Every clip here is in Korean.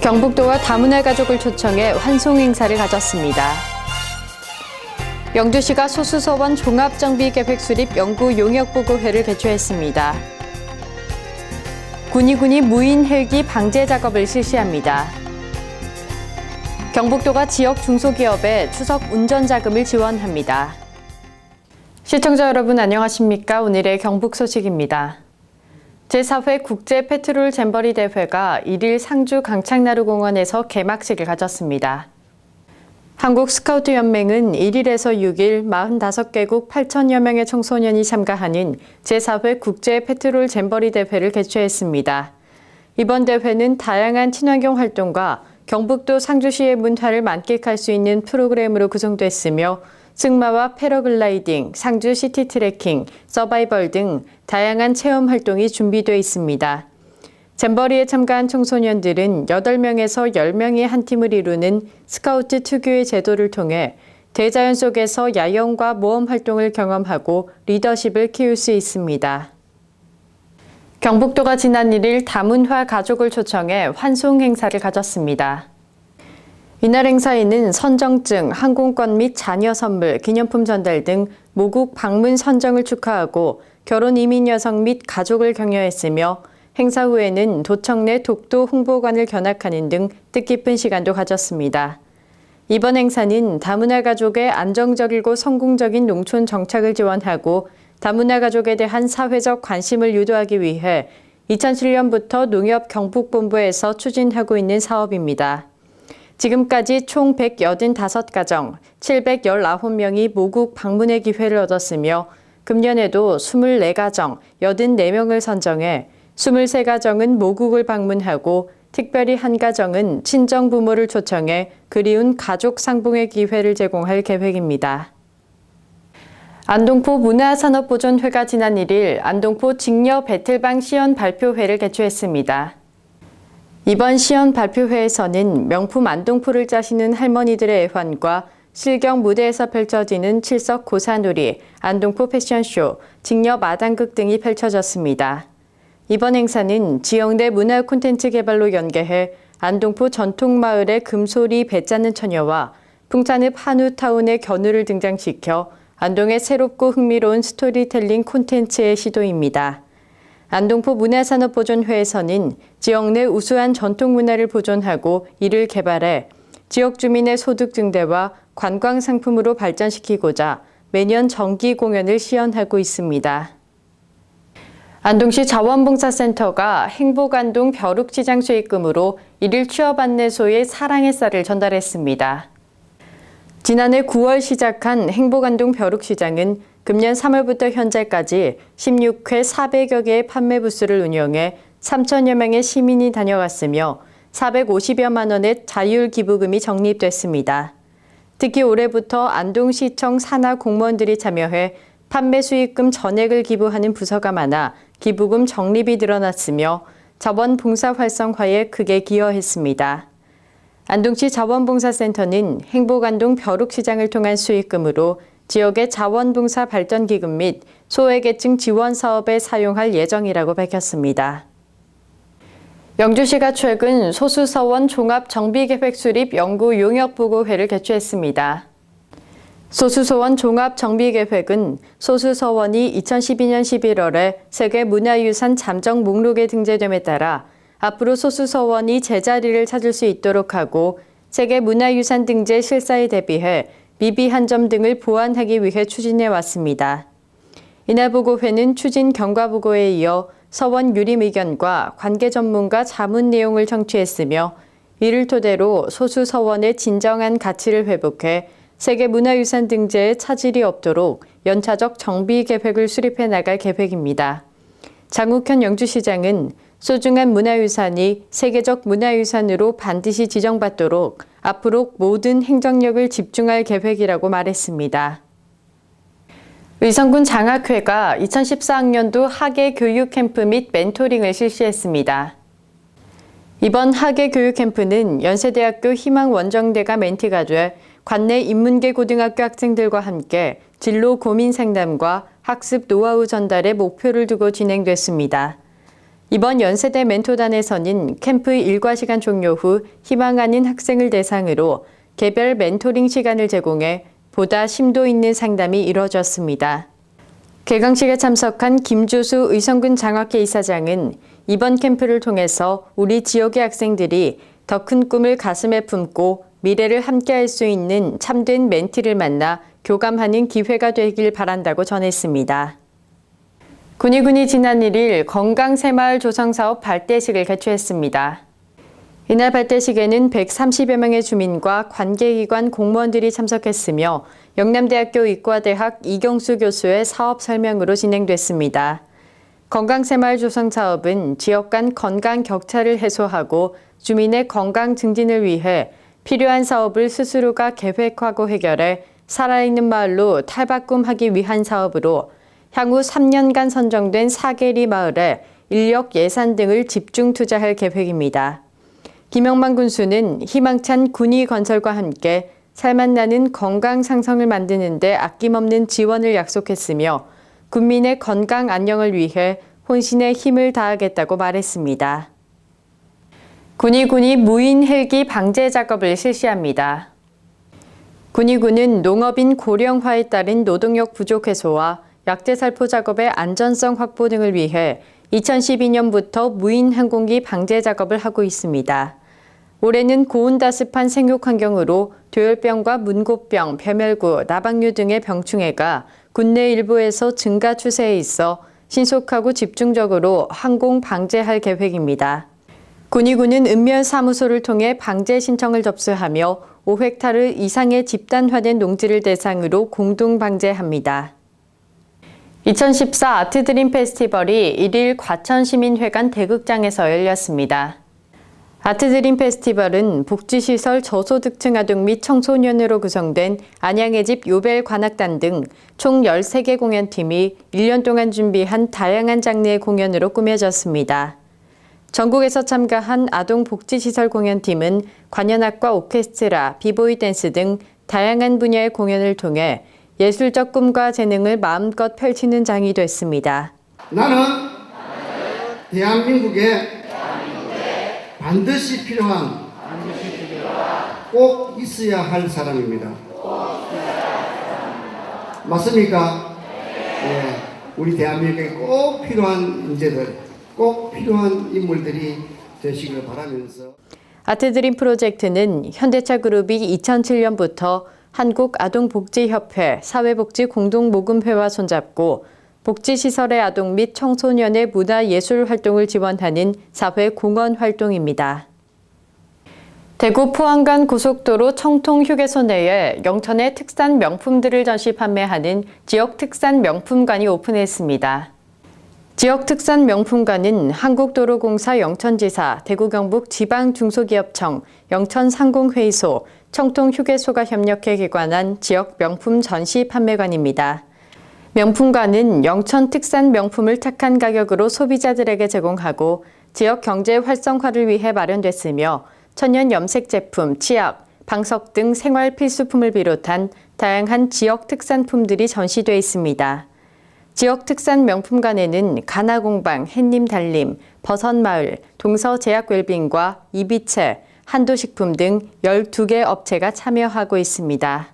경북도가 다문화 가족을 초청해 환송 행사를 가졌습니다. 영주시가 소수서원 종합정비계획 수립 연구 용역보고회를 개최했습니다. 군위군이 무인 헬기 방제 작업을 실시합니다. 경북도가 지역 중소기업에 추석 운전자금을 지원합니다. 시청자 여러분 안녕하십니까? 오늘의 경북 소식입니다. 제4회 국제 페트롤 잼버리 대회가 1일 상주 강창나루공원에서 개막식을 가졌습니다. 한국스카우트연맹은 1일에서 6일 45개국 8천여 명의 청소년이 참가하는 제4회 국제 페트롤 잼버리 대회를 개최했습니다. 이번 대회는 다양한 친환경 활동과 경북도 상주시의 문화를 만끽할 수 있는 프로그램으로 구성됐으며 승마와 패러글라이딩, 상주 시티 트레킹, 서바이벌 등 다양한 체험 활동이 준비되어 있습니다. 잼버리에 참가한 청소년들은 8명에서 10명이 한 팀을 이루는 스카우트 특유의 제도를 통해 대자연 속에서 야영과 모험 활동을 경험하고 리더십을 키울 수 있습니다. 경북도가 지난 1일 다문화 가족을 초청해 환송 행사를 가졌습니다. 이날 행사에는 선정증, 항공권 및 자녀 선물, 기념품 전달 등 모국 방문 선정을 축하하고 결혼 이민 여성 및 가족을 격려했으며 행사 후에는 도청 내 독도 홍보관을 견학하는 등 뜻깊은 시간도 가졌습니다. 이번 행사는 다문화 가족의 안정적이고 성공적인 농촌 정착을 지원하고 다문화 가족에 대한 사회적 관심을 유도하기 위해 2007년부터 농협경북본부에서 추진하고 있는 사업입니다. 지금까지 총 185가정, 719명이 모국 방문의 기회를 얻었으며 금년에도 24가정, 84명을 선정해 23가정은 모국을 방문하고 특별히 한 가정은 친정 부모를 초청해 그리운 가족 상봉의 기회를 제공할 계획입니다. 안동포 문화산업보존회가 지난 1일 안동포 직녀 배틀방 시연 발표회를 개최했습니다. 이번 시연 발표회에서는 명품 안동포를 짜시는 할머니들의 애환과 실경 무대에서 펼쳐지는 칠석 고사놀이, 안동포 패션쇼, 직녀 마당극 등이 펼쳐졌습니다. 이번 행사는 지역 내 문화 콘텐츠 개발로 연계해 안동포 전통마을의 금소리 배 짜는 처녀와 풍산읍 한우타운의 견우를 등장시켜 안동의 새롭고 흥미로운 스토리텔링 콘텐츠의 시도입니다. 안동포 문화산업보존회에서는 지역 내 우수한 전통문화를 보존하고 이를 개발해 지역 주민의 소득 증대와 관광 상품으로 발전시키고자 매년 정기 공연을 시연하고 있습니다. 안동시 자원봉사센터가 행복안동 벼룩시장 수익금으로 1일 취업 안내소에 사랑의 쌀을 전달했습니다. 지난해 9월 시작한 행복안동 벼룩시장은 금년 3월부터 현재까지 16회 400여 개의 판매 부스를 운영해 3천여 명의 시민이 다녀갔으며 450여만 원의 자율 기부금이 적립됐습니다. 특히 올해부터 안동시청 산하 공무원들이 참여해 판매 수익금 전액을 기부하는 부서가 많아 기부금 적립이 늘어났으며 자원봉사 활성화에 크게 기여했습니다. 안동시 자원봉사센터는 행복안동 벼룩시장을 통한 수익금으로 지역의 자원봉사 발전기금 및 소외계층 지원 사업에 사용할 예정이라고 밝혔습니다. 영주시가 최근 소수서원 종합정비계획 수립 연구 용역보고회를 개최했습니다. 소수서원 종합정비계획은 소수서원이 2012년 11월에 세계문화유산 잠정 목록에 등재됨에 따라 앞으로 소수서원이 제자리를 찾을 수 있도록 하고 세계문화유산 등재 실사에 대비해 미비한 점 등을 보완하기 위해 추진해 왔습니다. 이날 보고회는 추진 경과보고에 이어 서원 유림 의견과 관계 전문가 자문 내용을 청취했으며 이를 토대로 소수 서원의 진정한 가치를 회복해 세계문화유산 등재에 차질이 없도록 연차적 정비 계획을 수립해 나갈 계획입니다. 장욱현 영주시장은 소중한 문화유산이 세계적 문화유산으로 반드시 지정받도록 앞으로 모든 행정력을 집중할 계획이라고 말했습니다. 의성군 장학회가 2014학년도 학예 교육 캠프 및 멘토링을 실시했습니다. 이번 학예 교육 캠프는 연세대학교 희망원정대가 멘티가 돼 관내 인문계 고등학교 학생들과 함께 진로 고민 상담과 학습 노하우 전달에 목표를 두고 진행됐습니다. 이번 연세대 멘토단에서는 캠프 일과 시간 종료 후 희망하는 학생을 대상으로 개별 멘토링 시간을 제공해 보다 심도 있는 상담이 이뤄졌습니다. 개강식에 참석한 김주수 의성군 장학회 이사장은 이번 캠프를 통해서 우리 지역의 학생들이 더 큰 꿈을 가슴에 품고 미래를 함께할 수 있는 참된 멘티를 만나 교감하는 기회가 되길 바란다고 전했습니다. 군의군이 지난 1일 건강새마을 조성사업 발대식을 개최했습니다. 이날 발대식에는 130여 명의 주민과 관계기관 공무원들이 참석했으며 영남대학교 의과대학 이경수 교수의 사업 설명으로 진행됐습니다. 건강새마을 조성사업은 지역 간 건강 격차를 해소하고 주민의 건강 증진을 위해 필요한 사업을 스스로가 계획하고 해결해 살아있는 마을로 탈바꿈하기 위한 사업으로 향후 3년간 선정된 사계리 마을에 인력 예산 등을 집중 투자할 계획입니다. 김영만 군수는 희망찬 군위 건설과 함께 살맛나는 건강 상성을 만드는 데 아낌없는 지원을 약속했으며 군민의 건강 안녕을 위해 혼신의 힘을 다하겠다고 말했습니다. 군의군이 무인 헬기 방제 작업을 실시합니다. 군의군은 농업인 고령화에 따른 노동력 부족 해소와 약재 살포 작업의 안전성 확보 등을 위해 2012년부터 무인 항공기 방제 작업을 하고 있습니다. 올해는 고온다습한 생육 환경으로 도열병과 문고병, 벼멸구, 나방류 등의 병충해가 국내 일부에서 증가 추세에 있어 신속하고 집중적으로 항공 방제할 계획입니다. 군의군은 읍면사무소를 통해 방제 신청을 접수하며 5헥타르 이상의 집단화된 농지를 대상으로 공동 방제합니다. 2014 아트드림 페스티벌이 1일 과천시민회관 대극장에서 열렸습니다. 아트드림 페스티벌은 복지시설 저소득층 아동 및 청소년으로 구성된 안양의 집 요벨 관악단 등 총 13개 공연팀이 1년 동안 준비한 다양한 장르의 공연으로 꾸며졌습니다. 전국에서 참가한 아동복지시설 공연팀은 관현악과 오케스트라, 비보이 댄스 등 다양한 분야의 공연을 통해 예술적 꿈과 재능을 마음껏 펼치는 장이 됐습니다. 나는 대한민국에 반드시 필요한 꼭 있어야 할 사람입니다. 맞습니까? 네. 우리 대한민국에 꼭 필요한 인재들, 꼭 필요한 인물들이 되시길 바라면서 아트드림 프로젝트는 현대차그룹이 2007년부터 한국아동복지협회 사회복지공동모금회와 손잡고 복지시설의 아동 및 청소년의 문화예술 활동을 지원하는 사회공헌 활동입니다. 대구 포항 간 고속도로 청통휴게소 내에 영천의 특산 명품들을 전시 판매하는 지역 특산 명품관이 오픈했습니다. 지역 특산 명품관은 한국도로공사 영천지사, 대구경북 지방중소기업청, 영천상공회의소, 청통휴게소가 협력해 개관한 지역 명품 전시 판매관입니다. 명품관은 영천 특산 명품을 착한 가격으로 소비자들에게 제공하고 지역 경제 활성화를 위해 마련됐으며 천연 염색 제품, 치약, 방석 등 생활 필수품을 비롯한 다양한 지역 특산품들이 전시돼 있습니다. 지역 특산 명품관에는 가나공방, 햇님 달림, 버섯마을, 동서제약웰빙과 이비채, 한도식품 등 12개 업체가 참여하고 있습니다.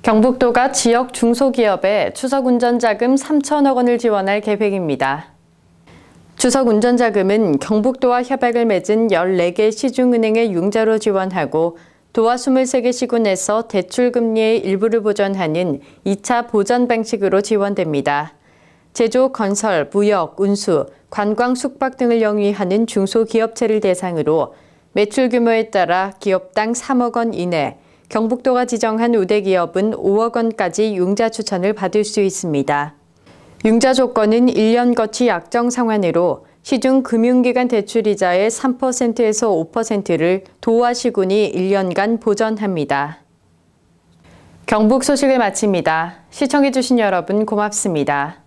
경북도가 지역 중소기업에 추석운전자금 3천억 원을 지원할 계획입니다. 추석운전자금은 경북도와 협약을 맺은 14개 시중은행의 융자로 지원하고 도와 23개 시군에서 대출금리의 일부를 보전하는 2차 보전 방식으로 지원됩니다. 제조, 건설, 무역, 운수, 관광, 숙박 등을 영위하는 중소기업체를 대상으로 매출 규모에 따라 기업당 3억 원 이내, 경북도가 지정한 우대기업은 5억 원까지 융자 추천을 받을 수 있습니다. 융자 조건은 1년 거치 약정 상환으로 시중 금융기관 대출이자의 3%에서 5%를 도와 시군이 1년간 보전합니다. 경북 소식을 마칩니다. 시청해주신 여러분 고맙습니다.